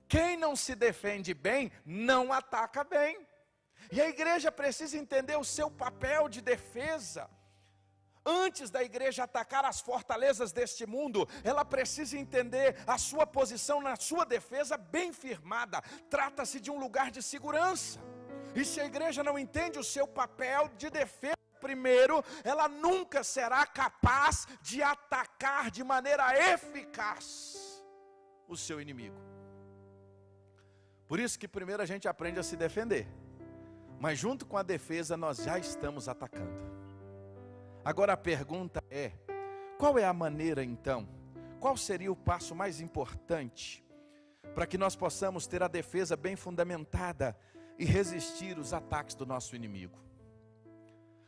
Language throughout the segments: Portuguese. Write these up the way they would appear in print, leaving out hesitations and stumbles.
Quem não se defende bem, não ataca bem. E a igreja precisa entender o seu papel de defesa. Antes da igreja atacar as fortalezas deste mundo, ela precisa entender a sua posição na sua defesa bem firmada. Trata-se de um lugar de segurança. E se a igreja não entende o seu papel de defesa primeiro, ela nunca será capaz de atacar de maneira eficaz o seu inimigo. Por isso que primeiro a gente aprende a se defender. Mas junto com a defesa nós já estamos atacando. Agora a pergunta é, qual é a maneira então? Qual seria o passo mais importante para que nós possamos ter a defesa bem fundamentada e resistir os ataques do nosso inimigo?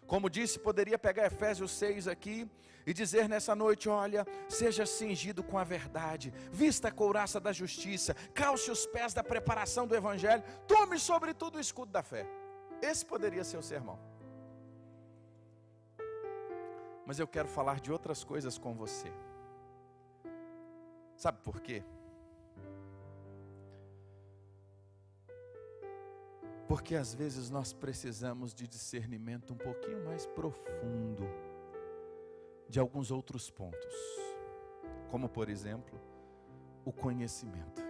Como disse, poderia pegar Efésios 6 aqui e dizer nessa noite, olha, seja cingido com a verdade, vista a couraça da justiça, calce os pés da preparação do evangelho, tome sobretudo o escudo da fé. Esse poderia ser o sermão. Mas eu quero falar de outras coisas com você. Sabe por quê? Porque às vezes nós precisamos de discernimento um pouquinho mais profundo de alguns outros pontos. Como por exemplo, o conhecimento.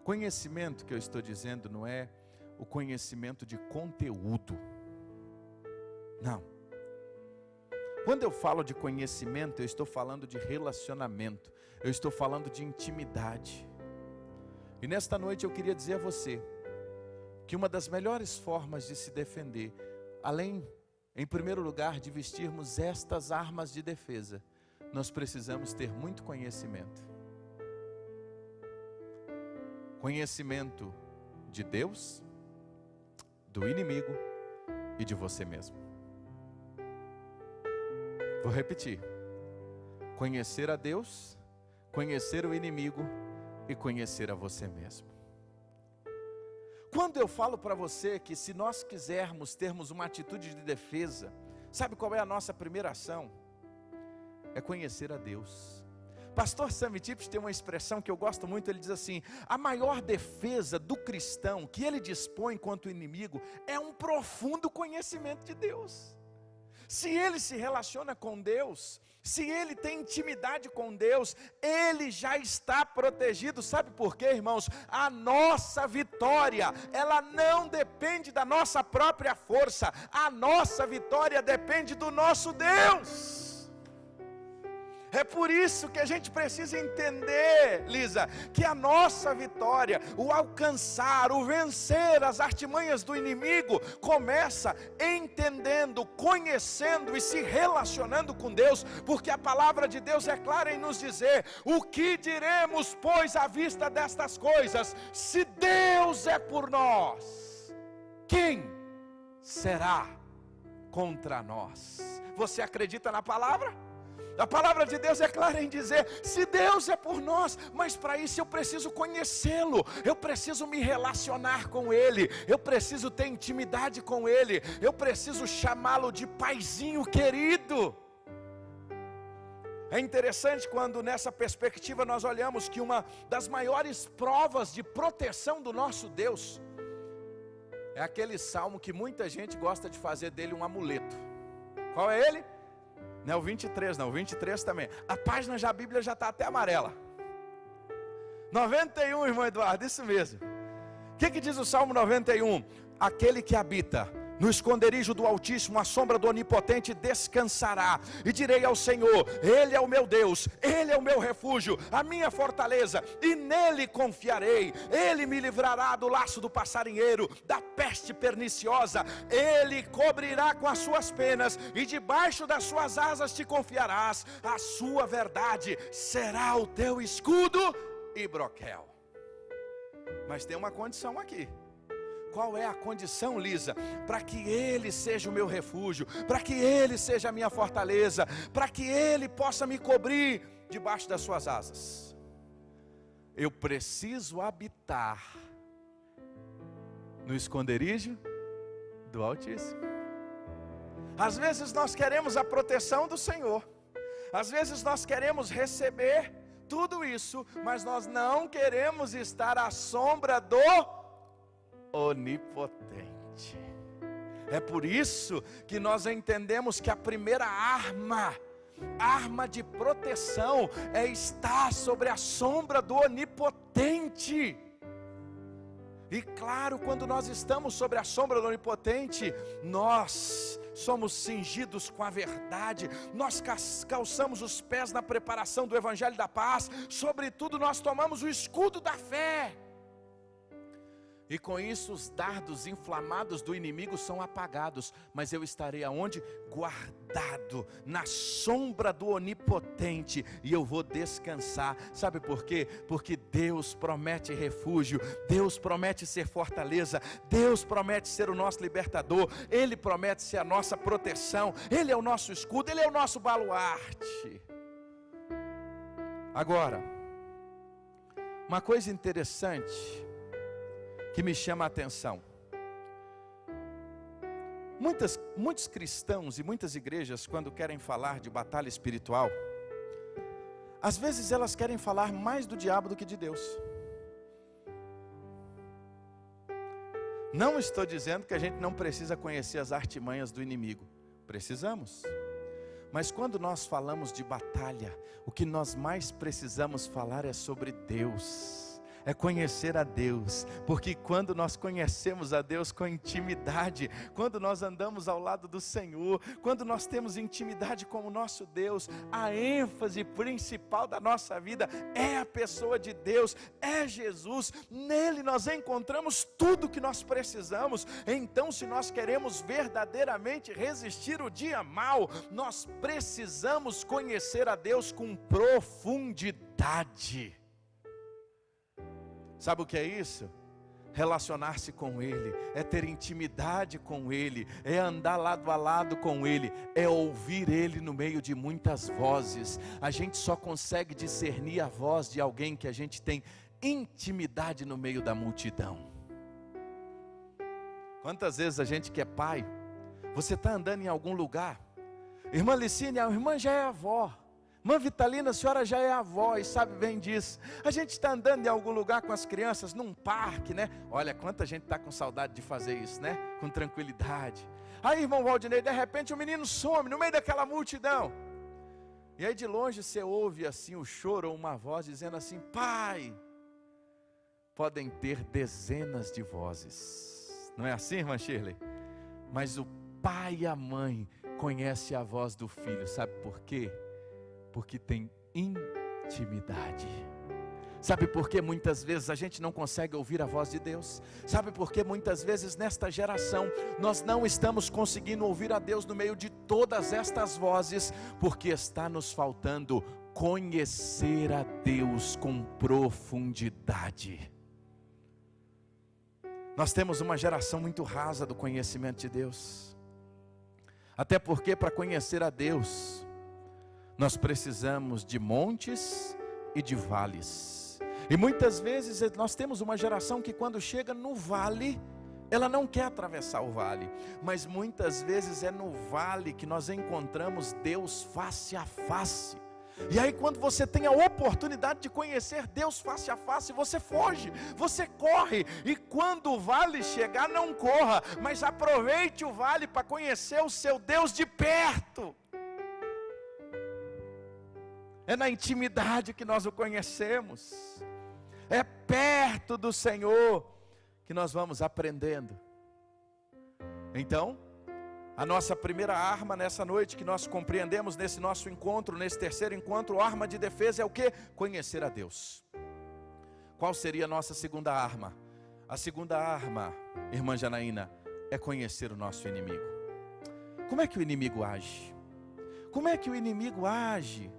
Conhecimento que eu estou dizendo não é o conhecimento de conteúdo. Não. Quando eu falo de conhecimento, eu estou falando de relacionamento. Eu estou falando de intimidade. E nesta noite eu queria dizer a você que uma das melhores formas de se defender, além, em primeiro lugar, de vestirmos estas armas de defesa, nós precisamos ter muito conhecimento. Conhecimento de Deus, do inimigo e de você mesmo. Vou repetir. Conhecer a Deus, conhecer o inimigo e conhecer a você mesmo. Quando eu falo para você que se nós quisermos termos uma atitude de defesa, sabe qual é a nossa primeira ação? É conhecer a Deus. Pastor Sammy Tips tem uma expressão que eu gosto muito, ele diz assim, a maior defesa do cristão que ele dispõe contra o inimigo é um profundo conhecimento de Deus. Se ele se relaciona com Deus, se ele tem intimidade com Deus, ele já está protegido. Sabe por quê, irmãos? A nossa vitória, ela não depende da nossa própria força. A nossa vitória depende do nosso Deus. É por isso que a gente precisa entender, Lisa, que a nossa vitória, o alcançar, o vencer as artimanhas do inimigo, começa entendendo, conhecendo e se relacionando com Deus, porque a palavra de Deus é clara em nos dizer, o que diremos, pois, à vista destas coisas? Se Deus é por nós, quem será contra nós? Você acredita na palavra? A palavra de Deus é clara em dizer, se Deus é por nós, mas para isso eu preciso conhecê-lo, eu preciso me relacionar com Ele, eu preciso ter intimidade com Ele, eu preciso chamá-lo de paizinho querido. É interessante quando nessa perspectiva nós olhamos que uma das maiores provas de proteção do nosso Deus, é aquele salmo que muita gente gosta de fazer dele um amuleto. Qual é ele? Não é o 23 não, o 23 também. A página da Bíblia já está até amarela. 91, irmão Eduardo, isso mesmo. O que diz o Salmo 91? Aquele que habita no esconderijo do Altíssimo, a sombra do Onipotente descansará. E direi ao Senhor, Ele é o meu Deus, Ele é o meu refúgio, a minha fortaleza, e nele confiarei. Ele me livrará do laço do passarinheiro, da peste perniciosa. Ele cobrirá com as suas penas, e debaixo das suas asas te confiarás. A sua verdade será o teu escudo e broquel. Mas tem uma condição aqui. Qual é a condição, Lisa? Para que Ele seja o meu refúgio, para que Ele seja a minha fortaleza, para que Ele possa me cobrir debaixo das suas asas. Eu preciso habitar no esconderijo do Altíssimo. Às vezes nós queremos a proteção do Senhor, às vezes nós queremos receber tudo isso, mas nós não queremos estar à sombra do onipotente. É por isso que nós entendemos que a primeira arma de proteção é estar sobre a sombra do onipotente. E claro, quando nós estamos sobre a sombra do onipotente, nós somos cingidos com a verdade, nós calçamos os pés na preparação do evangelho da paz, sobretudo nós tomamos o escudo da fé. E com isso os dardos inflamados do inimigo são apagados. Mas eu estarei aonde? Guardado na sombra do onipotente. E eu vou descansar. Sabe por quê? Porque Deus promete refúgio. Deus promete ser fortaleza. Deus promete ser o nosso libertador. Ele promete ser a nossa proteção. Ele é o nosso escudo. Ele é o nosso baluarte. Agora, uma coisa interessante que me chama a atenção. Muitos cristãos e muitas igrejas, quando querem falar de batalha espiritual, às vezes elas querem falar mais do diabo do que de Deus. Não estou dizendo que a gente não precisa conhecer as artimanhas do inimigo. Precisamos. Mas quando nós falamos de batalha, o que nós mais precisamos falar é sobre Deus. É conhecer a Deus, porque quando nós conhecemos a Deus com intimidade, quando nós andamos ao lado do Senhor, quando nós temos intimidade com o nosso Deus, a ênfase principal da nossa vida é a pessoa de Deus, é Jesus. Nele nós encontramos tudo que nós precisamos. Então, se nós queremos verdadeiramente resistir o dia mau, nós precisamos conhecer a Deus com profundidade. Sabe o que é isso? Relacionar-se com Ele, é ter intimidade com Ele, é andar lado a lado com Ele, é ouvir Ele no meio de muitas vozes. A gente só consegue discernir a voz de alguém que a gente tem intimidade no meio da multidão. Quantas vezes a gente que é pai, você está andando em algum lugar, irmã Licínia, a irmã já é avó. Irmã Vitalina, a senhora já é avó e sabe bem disso. A gente está andando em algum lugar com as crianças, num parque, né? Olha, quanta gente está com saudade de fazer isso, né? Com tranquilidade. Aí, irmão Valdinei, de repente o menino some no meio daquela multidão. E aí de longe você ouve assim o choro ou uma voz dizendo assim: pai. Podem ter dezenas de vozes. Não é assim, irmã Shirley? Mas o pai e a mãe conhecem a voz do filho. Sabe por quê? Porque tem intimidade. Sabe por que muitas vezes a gente não consegue ouvir a voz de Deus? Sabe por que muitas vezes nesta geração nós não estamos conseguindo ouvir a Deus no meio de todas estas vozes? Porque está nos faltando conhecer a Deus com profundidade. Nós temos uma geração muito rasa do conhecimento de Deus. Até porque para conhecer a Deus nós precisamos de montes e de vales. E muitas vezes nós temos uma geração que quando chega no vale, ela não quer atravessar o vale. Mas muitas vezes é no vale que nós encontramos Deus face a face. E aí quando você tem a oportunidade de conhecer Deus face a face, você foge, você corre. E quando o vale chegar, não corra, mas aproveite o vale para conhecer o seu Deus de perto. É na intimidade que nós o conhecemos. É perto do Senhor que nós vamos aprendendo. Então, a nossa primeira arma nessa noite que nós compreendemos nesse nosso encontro, nesse terceiro encontro, a arma de defesa é o quê? Conhecer a Deus. Qual seria a nossa segunda arma? A segunda arma, irmã Janaína, é conhecer o nosso inimigo. Como é que o inimigo age? Como é que o inimigo age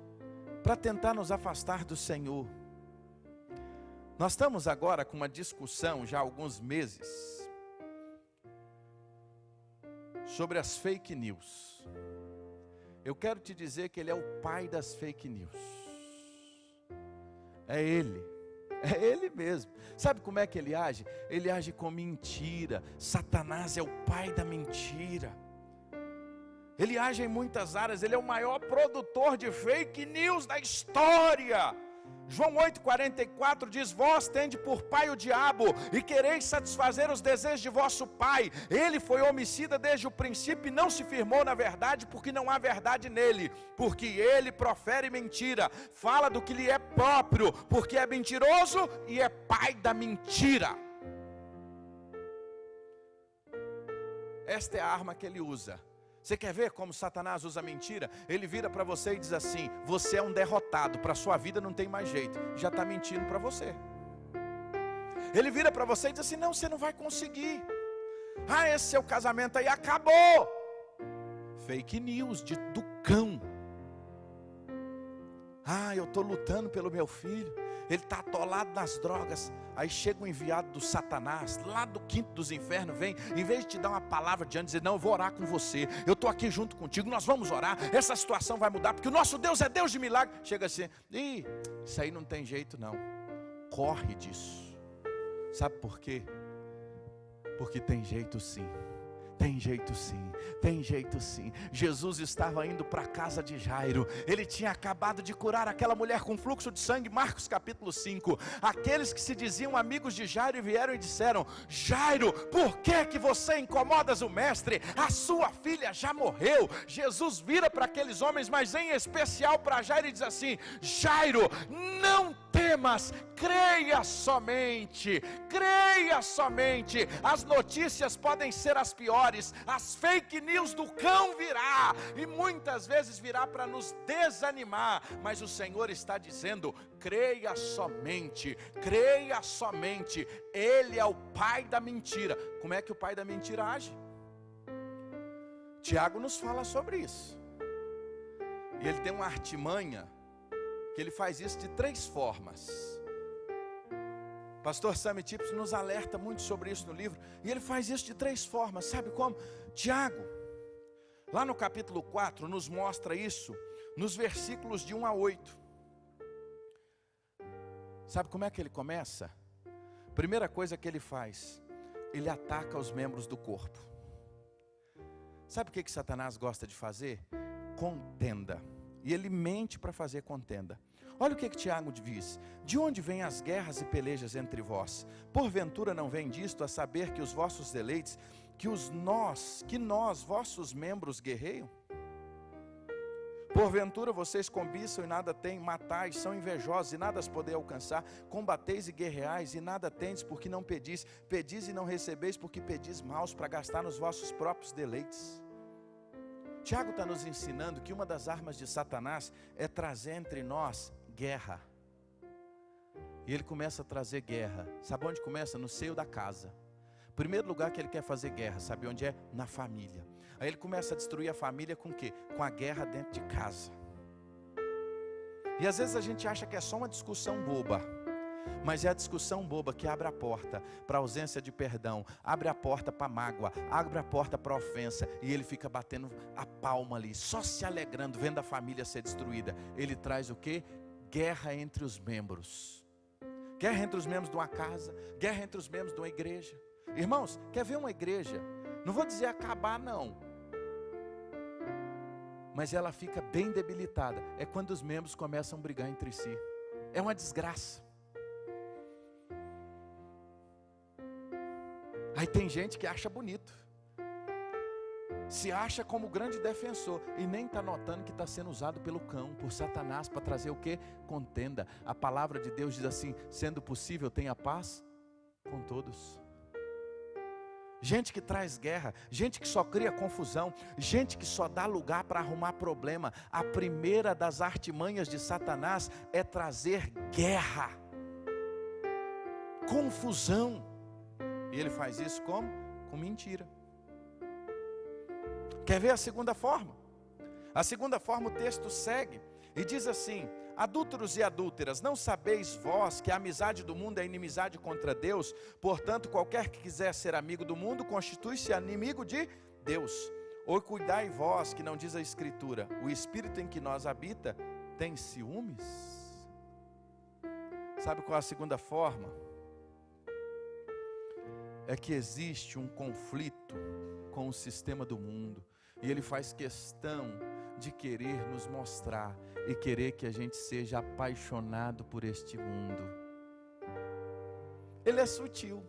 para tentar nos afastar do Senhor? Nós estamos agora com uma discussão já há alguns meses sobre as fake news. Eu quero te dizer que ele é o pai das fake news. É ele mesmo. Sabe como é que ele age? Ele age com mentira. Satanás é o pai da mentira. Ele age em muitas áreas, ele é o maior produtor de fake news da história. João 8,44 diz: vós tende por pai o diabo, e quereis satisfazer os desejos de vosso pai. Ele foi homicida desde o princípio e não se firmou na verdade, porque não há verdade nele. Porque ele profere mentira, fala do que lhe é próprio, porque é mentiroso e é pai da mentira. Esta é a arma que ele usa. Você quer ver como Satanás usa mentira? Ele vira para você e diz assim: você é um derrotado, para a sua vida não tem mais jeito. Já está mentindo para você. Ele vira para você e diz assim: não, você não vai conseguir. Ah, esse seu casamento aí acabou. Fake news do cão. Ah, eu estou lutando pelo meu filho, ele está atolado nas drogas. Aí chega um enviado do Satanás, lá do quinto dos infernos, vem, em vez de te dar uma palavra de ânimo, dizer: não, eu vou orar com você, eu estou aqui junto contigo, nós vamos orar, essa situação vai mudar, porque o nosso Deus é Deus de milagre. Chega assim: ih, isso aí não tem jeito não, corre disso. Sabe por quê? Porque tem jeito sim. Tem jeito sim, tem jeito sim. Jesus estava indo para a casa de Jairo. Ele tinha acabado de curar aquela mulher com fluxo de sangue. Marcos capítulo 5. Aqueles que se diziam amigos de Jairo vieram e disseram: Jairo, por que você incomodas o mestre? A sua filha já morreu. Jesus vira para aqueles homens, mas em especial para Jairo, e diz assim: Jairo, não temas, creia somente, creia somente. As notícias podem ser as piores, as fake news do cão virá, e muitas vezes virá para nos desanimar, mas o Senhor está dizendo: creia somente, creia somente. Ele é o pai da mentira. Como é que o pai da mentira age? Tiago nos fala sobre isso, e ele tem uma artimanha, que ele faz isso de 3 formas. Pastor Sammy Tips nos alerta muito sobre isso no livro, e ele faz isso de 3 formas. Sabe como? Tiago, lá no capítulo 4, nos mostra isso, nos versículos de 1 a 8. Sabe como é que ele começa? Primeira coisa que ele faz, ele ataca os membros do corpo. Sabe o que Satanás gosta de fazer? Contenda. E ele mente para fazer contenda. Olha o que Tiago diz: de onde vêm as guerras e pelejas entre vós? Porventura não vem disto, a saber que os vossos deleites, que nós, vossos membros, guerreiam? Porventura vocês cobiçam e nada têm, matais, são invejosos e nada as podeis alcançar, combateis e guerreais e nada tendes, porque não pedis, pedis e não recebeis, porque pedis maus, para gastar nos vossos próprios deleites. Tiago está nos ensinando que uma das armas de Satanás é trazer entre nós guerra. E ele começa a trazer guerra. Sabe onde começa? No seio da casa. Primeiro lugar que ele quer fazer guerra, sabe onde é? Na família. Aí ele começa a destruir a família com o quê? Com a guerra dentro de casa. E às vezes a gente acha que é só uma discussão boba, mas é a discussão boba que abre a porta para ausência de perdão, abre a porta para mágoa, abre a porta para ofensa, e ele fica batendo a palma ali, só se alegrando, vendo a família ser destruída. Ele traz o quê? Guerra entre os membros. Guerra entre os membros de uma casa, guerra entre os membros de uma igreja. Irmãos, quer ver uma igreja? Não vou dizer acabar não, mas ela fica bem debilitada. É quando os membros começam a brigar entre si. É uma desgraça. Aí tem gente que acha bonito, se acha como grande defensor, e nem está notando que está sendo usado pelo cão, por Satanás, para trazer o que? Contenda. A palavra de Deus diz assim: sendo possível, tenha paz com todos. Gente que traz guerra, gente que só cria confusão, gente que só dá lugar para arrumar problema. A primeira das artimanhas de Satanás é trazer guerra, confusão. E ele faz isso como? Com mentira. Quer ver a segunda forma? A segunda forma, o texto segue e diz assim: adúlteros e adúlteras, não sabeis vós que a amizade do mundo é inimizade contra Deus? Portanto, qualquer que quiser ser amigo do mundo, constitui-se inimigo de Deus. Ou cuidai vós, que não diz a Escritura, o Espírito em que nós habita tem ciúmes? Sabe qual é a segunda forma? É que existe um conflito com o sistema do mundo, e ele faz questão de querer nos mostrar e querer que a gente seja apaixonado por este mundo. Ele é sutil.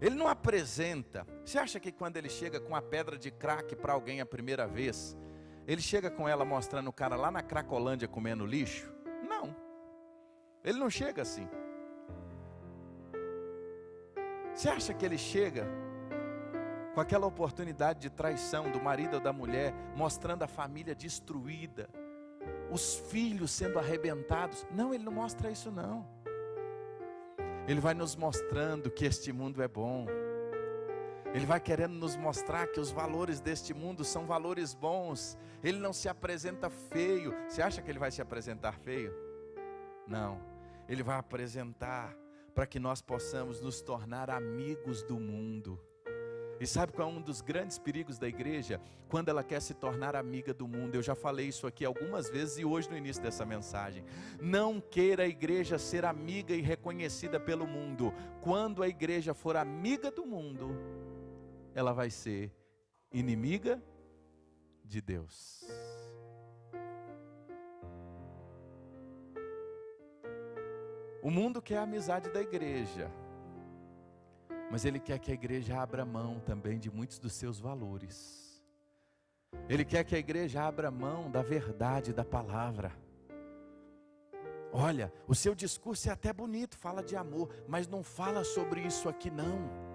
Ele não apresenta. Você acha que quando ele chega com a pedra de crack para alguém a primeira vez, ele chega com ela mostrando o cara lá na Cracolândia comendo lixo? Não. Ele não chega assim. Você acha que ele chega com aquela oportunidade de traição do marido ou da mulher, mostrando a família destruída, os filhos sendo arrebentados? Não, ele não mostra isso não. Ele vai nos mostrando que este mundo é bom. Ele vai querendo nos mostrar que os valores deste mundo são valores bons. Ele não se apresenta feio. Você acha que ele vai se apresentar feio? Não. Ele vai apresentar para que nós possamos nos tornar amigos do mundo. E sabe qual é um dos grandes perigos da igreja? Quando ela quer se tornar amiga do mundo. Eu já falei isso aqui algumas vezes e hoje no início dessa mensagem. Não queira a igreja ser amiga e reconhecida pelo mundo. Quando a igreja for amiga do mundo, ela vai ser inimiga de Deus. O mundo quer a amizade da igreja, mas ele quer que a igreja abra mão também de muitos dos seus valores. Ele quer que a igreja abra mão da verdade da palavra. Olha, o seu discurso é até bonito, fala de amor, mas não fala sobre isso aqui não.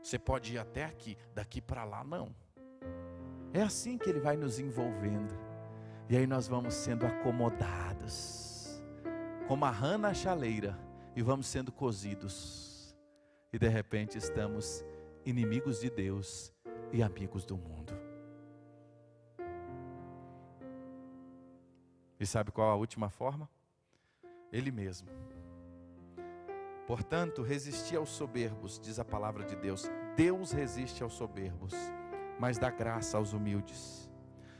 Você pode ir até aqui, daqui para lá não. É assim que ele vai nos envolvendo. E aí nós vamos sendo acomodados, como a rã na chaleira, e vamos sendo cozidos. E de repente estamos inimigos de Deus e amigos do mundo. E sabe qual a última forma? Ele mesmo. Portanto, resisti aos soberbos, diz a palavra de Deus. Deus resiste aos soberbos, mas dá graça aos humildes.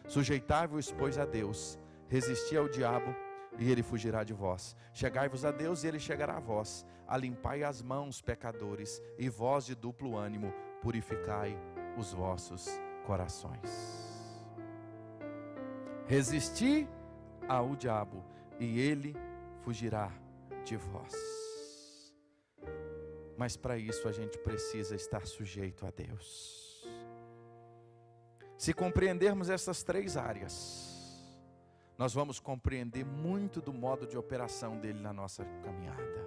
Sujeitai-vos, pois, a Deus, resisti ao diabo, e ele fugirá de vós. Chegai-vos a Deus, e ele chegará a vós. Alimpai as mãos, pecadores, e vós de duplo ânimo, purificai os vossos corações. Resisti ao diabo, e ele fugirá de vós. Mas para isso a gente precisa estar sujeito a Deus. Se compreendermos essas três áreas, nós vamos compreender muito do modo de operação dele na nossa caminhada.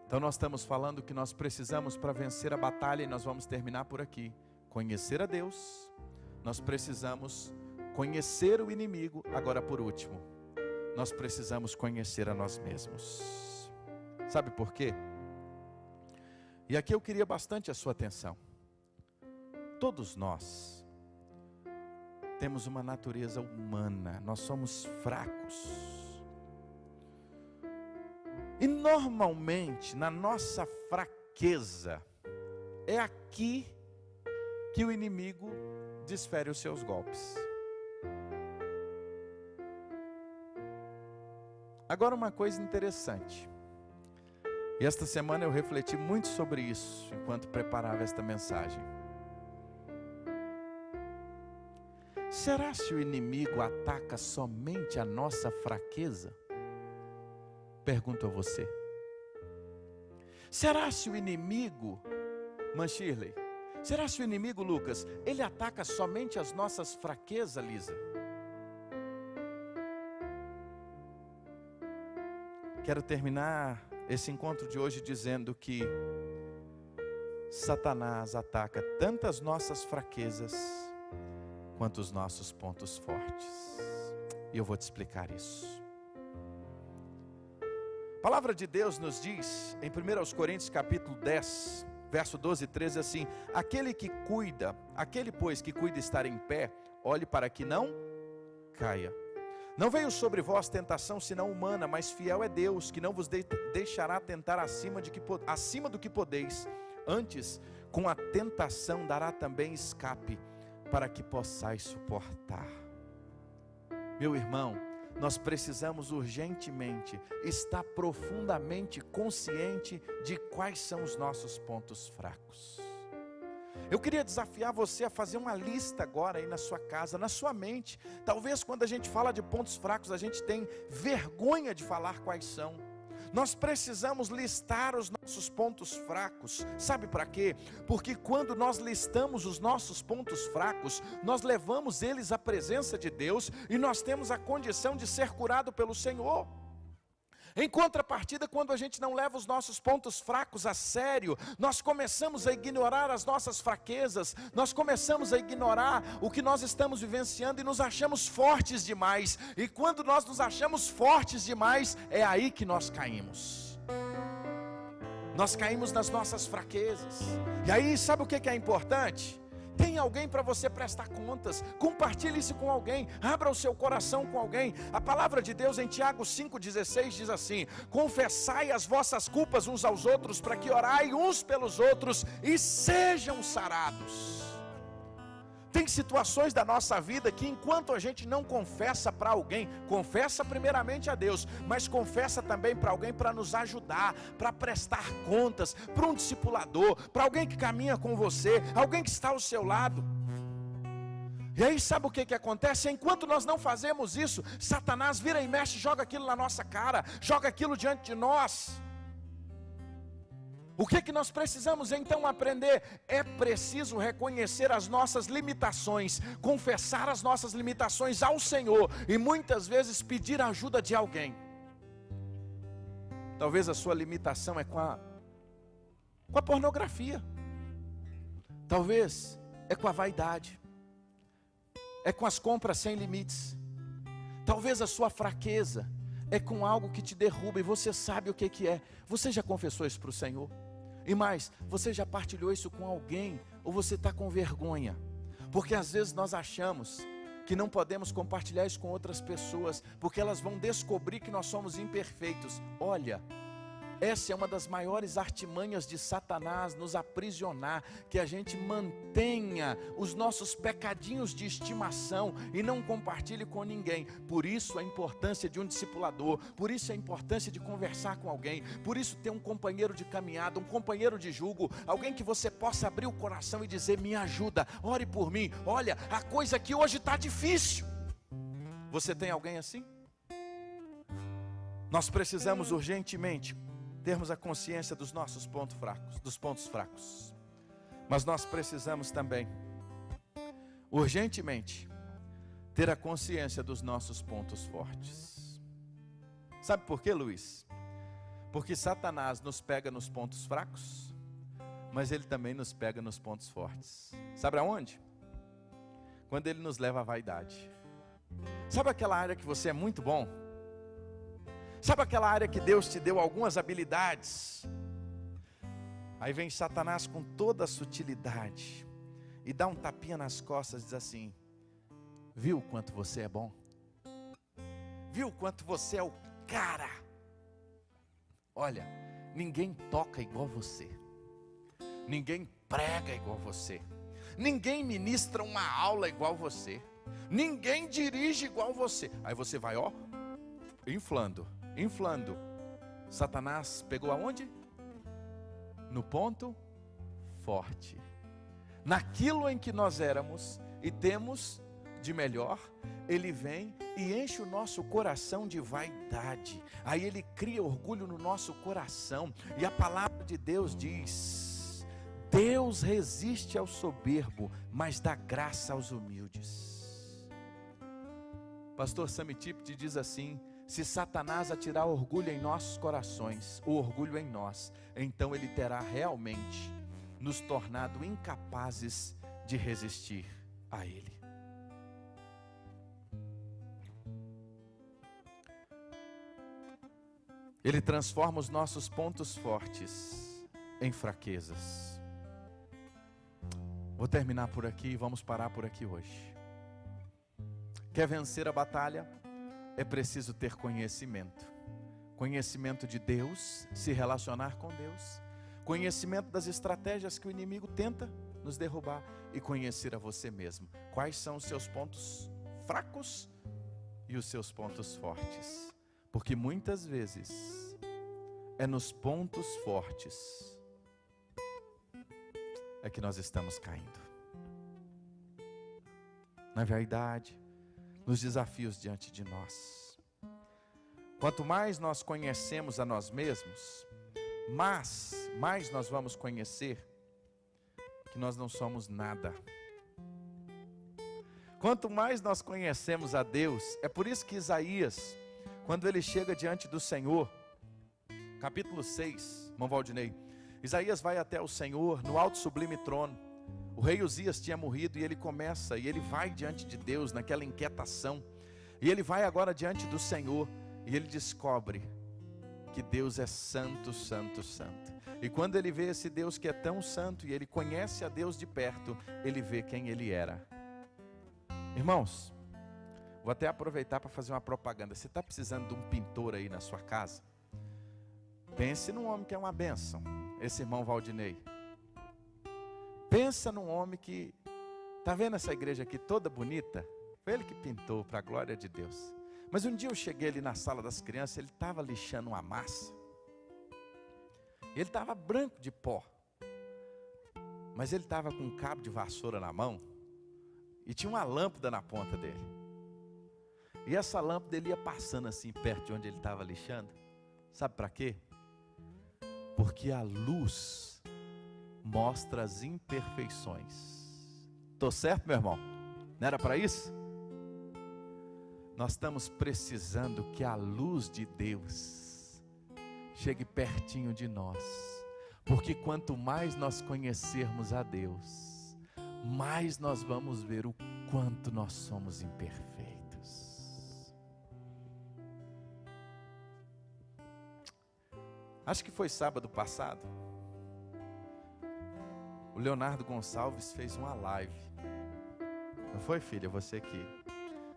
Então nós estamos falando que nós precisamos para vencer a batalha, e nós vamos terminar por aqui. Conhecer a Deus, nós precisamos conhecer o inimigo. Agora por último, nós precisamos conhecer a nós mesmos. Sabe por quê? E aqui eu queria bastante a sua atenção. Todos nós temos uma natureza humana, nós somos fracos. E normalmente, na nossa fraqueza, é aqui que o inimigo desfere os seus golpes. Agora uma coisa interessante. E esta semana eu refleti muito sobre isso, enquanto preparava esta mensagem. Será se o inimigo ataca somente a nossa fraqueza? Pergunto a você. Será se o inimigo, Manchirley, será se o inimigo, Lucas, ele ataca somente as nossas fraquezas, Lisa? Quero terminar esse encontro de hoje dizendo que Satanás ataca tanto as nossas fraquezas quanto os nossos pontos fortes. E eu vou te explicar isso. A palavra de Deus nos diz em 1 Coríntios capítulo 10, verso 12 e 13 assim: aquele pois que cuida estar em pé, olhe para que não caia. Não veio sobre vós tentação senão humana, mas fiel é Deus, que não vos deixará tentar acima do que podeis. Antes, com a tentação dará também escape, para que possais suportar. Meu irmão, nós precisamos urgentemente estar profundamente consciente de quais são os nossos pontos fracos. Eu queria desafiar você a fazer uma lista agora aí na sua casa, na sua mente. Talvez quando a gente fala de pontos fracos, a gente tem vergonha de falar quais são. Nós precisamos listar os nossos pontos fracos. Sabe para quê? Porque quando nós listamos os nossos pontos fracos, nós levamos eles à presença de Deus e nós temos a condição de ser curado pelo Senhor. Em contrapartida, quando a gente não leva os nossos pontos fracos a sério, nós começamos a ignorar as nossas fraquezas, nós começamos a ignorar o que nós estamos vivenciando e nos achamos fortes demais. E quando nós nos achamos fortes demais, é aí que nós caímos. Nós caímos nas nossas fraquezas. E aí, sabe o que é importante? Tem alguém para você prestar contas, compartilhe isso com alguém, abra o seu coração com alguém. A palavra de Deus em Tiago 5,16 diz assim: confessai as vossas culpas uns aos outros, para que orai uns pelos outros e sejam sarados. Tem situações da nossa vida que enquanto a gente não confessa para alguém, confessa primeiramente a Deus, mas confessa também para alguém para nos ajudar, para prestar contas, para um discipulador, para alguém que caminha com você, alguém que está ao seu lado. E aí sabe o que acontece? Enquanto nós não fazemos isso, Satanás vira e mexe, joga aquilo na nossa cara, joga aquilo diante de nós. O que nós precisamos então aprender? É preciso reconhecer as nossas limitações, confessar as nossas limitações ao Senhor e muitas vezes pedir a ajuda de alguém. Talvez a sua limitação é com a pornografia, talvez é com a vaidade, é com as compras sem limites, talvez a sua fraqueza é com algo que te derruba e você sabe o que é. Você já confessou isso para o Senhor? E mais, você já partilhou isso com alguém? Ou você está com vergonha? Porque às vezes nós achamos que não podemos compartilhar isso com outras pessoas, porque elas vão descobrir que nós somos imperfeitos. Olha, essa é uma das maiores artimanhas de Satanás, nos aprisionar, que a gente mantenha os nossos pecadinhos de estimação e não compartilhe com ninguém. Por isso a importância de um discipulador, por isso a importância de conversar com alguém, por isso ter um companheiro de caminhada, um companheiro de jugo, alguém que você possa abrir o coração e dizer: me ajuda, ore por mim, olha, a coisa aqui hoje está difícil. Você tem alguém assim? Nós precisamos urgentemente termos a consciência dos nossos pontos fracos, mas nós precisamos também, urgentemente, ter a consciência dos nossos pontos fortes. Sabe por quê, Luiz? Porque Satanás nos pega nos pontos fracos, mas ele também nos pega nos pontos fortes. Sabe aonde? Quando ele nos leva à vaidade. Sabe aquela área que você é muito bom? Sabe aquela área que Deus te deu algumas habilidades? Aí vem Satanás com toda a sutilidade e dá um tapinha nas costas e diz assim: viu o quanto você é bom? Viu o quanto você é o cara? Olha, ninguém toca igual você, ninguém prega igual você, ninguém ministra uma aula igual você, ninguém dirige igual você. Aí você vai, ó, inflando. Satanás pegou aonde? No ponto forte, naquilo em que nós éramos e temos de melhor. Ele vem e enche o nosso coração de vaidade. Aí ele cria orgulho no nosso coração. E a palavra de Deus diz: Deus resiste ao soberbo, mas dá graça aos humildes. Pastor Sammy Tippett diz assim: se Satanás atirar orgulho em nossos corações, o orgulho em nós, então ele terá realmente nos tornado incapazes de resistir a ele. Ele transforma os nossos pontos fortes em fraquezas. Vou terminar por aqui e vamos parar por aqui hoje. Quer vencer a batalha? É preciso ter conhecimento. Conhecimento de Deus, se relacionar com Deus. Conhecimento das estratégias que o inimigo tenta nos derrubar. E conhecer a você mesmo. Quais são os seus pontos fracos e os seus pontos fortes. Porque muitas vezes é nos pontos fortes é que nós estamos caindo. Na verdade, nos desafios diante de nós. Quanto mais nós conhecemos a nós mesmos, mais nós vamos conhecer que nós não somos nada. Quanto mais nós conhecemos a Deus, é por isso que Isaías, quando ele chega diante do Senhor, capítulo 6, irmão Valdinei, Isaías vai até o Senhor no alto sublime trono. O rei Uzias tinha morrido e ele vai diante de Deus naquela inquietação. E ele vai agora diante do Senhor e ele descobre que Deus é santo, santo, santo. E quando ele vê esse Deus que é tão santo e ele conhece a Deus de perto, ele vê quem ele era. Irmãos, vou até aproveitar para fazer uma propaganda. Você está precisando de um pintor aí na sua casa? Pense num homem que é uma bênção, esse irmão Valdinei. Pensa num homem que, está vendo essa igreja aqui toda bonita? Foi ele que pintou, para a glória de Deus. Mas um dia eu cheguei ali na sala das crianças, ele estava lixando uma massa. Ele estava branco de pó. Mas ele estava com um cabo de vassoura na mão. E tinha uma lâmpada na ponta dele. E essa lâmpada ele ia passando assim perto de onde ele estava lixando. Sabe para quê? Porque a luz mostra as imperfeições. Estou certo, meu irmão? Não era para isso? Nós estamos precisando que a luz de Deus chegue pertinho de nós. Porque quanto mais nós conhecermos a Deus, mais nós vamos ver o quanto nós somos imperfeitos. Acho que foi sábado passado. O Leonardo Gonçalves fez uma live. Não foi, filha? Você que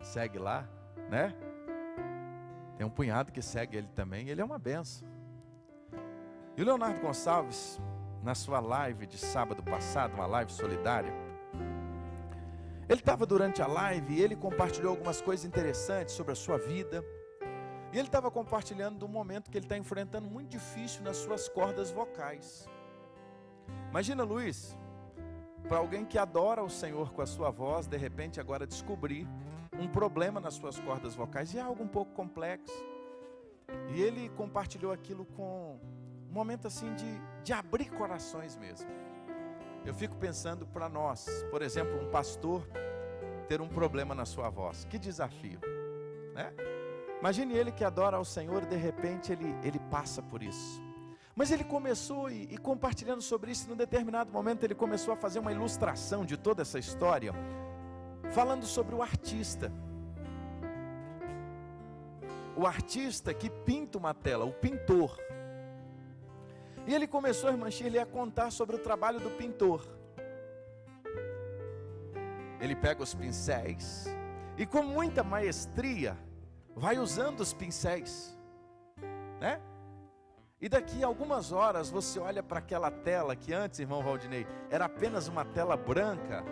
segue lá, né? Tem um punhado que segue ele também. Ele é uma benção. E o Leonardo Gonçalves, na sua live de sábado passado, uma live solidária, ele estava durante a live e ele compartilhou algumas coisas interessantes sobre a sua vida. E ele estava compartilhando do momento que ele está enfrentando muito difícil nas suas cordas vocais. Imagina, Luiz, para alguém que adora o Senhor com a sua voz, de repente agora descobrir um problema nas suas cordas vocais, e é algo um pouco complexo. E ele compartilhou aquilo com um momento assim de abrir corações mesmo. Eu fico pensando para nós, por exemplo, um pastor ter um problema na sua voz, que desafio, né? Imagine ele que adora ao Senhor e de repente ele passa por isso. Mas ele começou, e compartilhando sobre isso, num determinado momento ele começou a fazer uma ilustração de toda essa história, falando sobre o artista. O artista que pinta uma tela, o pintor. E ele começou, irmã Shirley, a contar sobre o trabalho do pintor. Ele pega os pincéis e com muita maestria vai usando os pincéis, né? E daqui a algumas horas você olha para aquela tela que antes, irmão Valdinei, era apenas uma tela branca.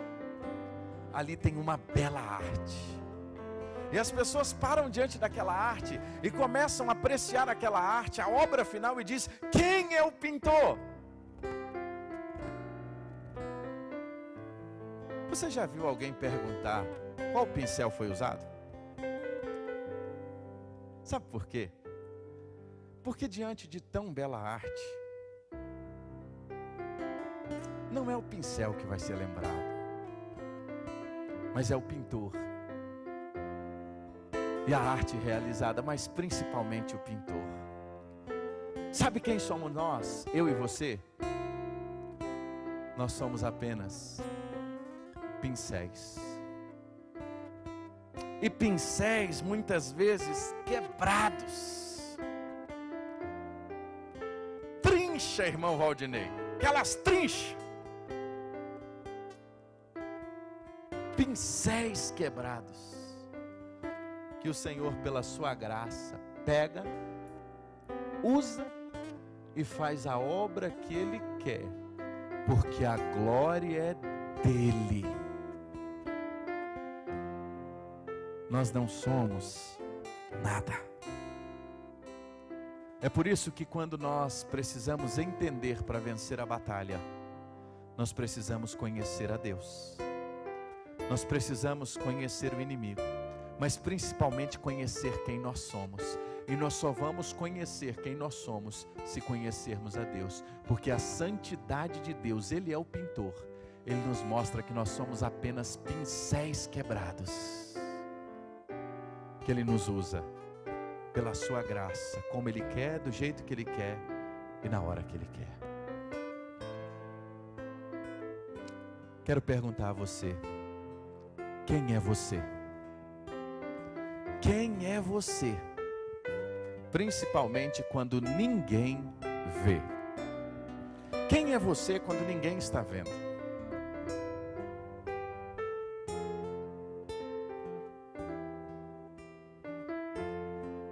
Ali tem uma bela arte. E as pessoas param diante daquela arte e começam a apreciar aquela arte, a obra final, e diz: quem é o pintor? Você já viu alguém perguntar qual pincel foi usado? Sabe por quê? Porque diante de tão bela arte, não é o pincel que vai ser lembrado, mas é o pintor. E a arte realizada, mas principalmente o pintor. Sabe quem somos nós? Eu e você? Nós somos apenas pincéis. E pincéis muitas vezes quebrados. Trincha, irmão Valdinei. Aquelas trinchas. Pincéis quebrados. Que o Senhor, pela sua graça, pega, usa e faz a obra que Ele quer, porque a glória é dEle. Nós não somos nada. É por isso que quando nós precisamos entender para vencer a batalha, nós precisamos conhecer a Deus. Nós precisamos conhecer o inimigo, mas principalmente conhecer quem nós somos. E nós só vamos conhecer quem nós somos se conhecermos a Deus, porque a santidade de Deus, Ele é o pintor, Ele nos mostra que nós somos apenas pincéis quebrados, que Ele nos usa pela sua graça, como Ele quer, do jeito que Ele quer e na hora que Ele quer. Quero perguntar a você, quem é você? Quem é você? Principalmente quando ninguém vê. Quem é você quando ninguém está vendo?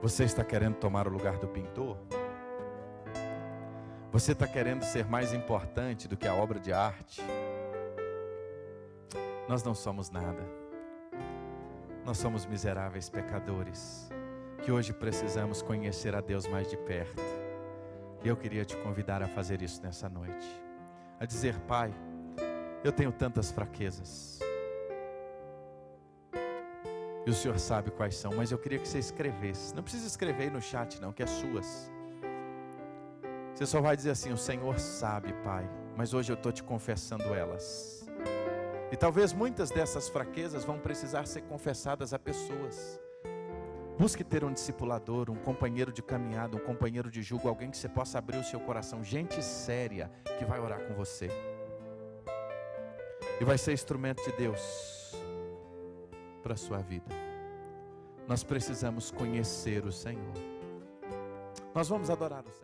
Você está querendo tomar o lugar do pintor? Você está querendo ser mais importante do que a obra de arte? Nós não somos nada. Nós somos miseráveis pecadores, que hoje precisamos conhecer a Deus mais de perto. E eu queria te convidar a fazer isso nessa noite. A dizer: Pai, eu tenho tantas fraquezas. E o Senhor sabe quais são, mas eu queria que você escrevesse. Não precisa escrever aí no chat não, que é suas. Você só vai dizer assim: o Senhor sabe, Pai, mas hoje eu estou te confessando elas. E talvez muitas dessas fraquezas vão precisar ser confessadas a pessoas. Busque ter um discipulador, um companheiro de caminhada, um companheiro de jugo, alguém que você possa abrir o seu coração, gente séria que vai orar com você. E vai ser instrumento de Deus para a sua vida. Nós precisamos conhecer o Senhor. Nós vamos adorar o Senhor.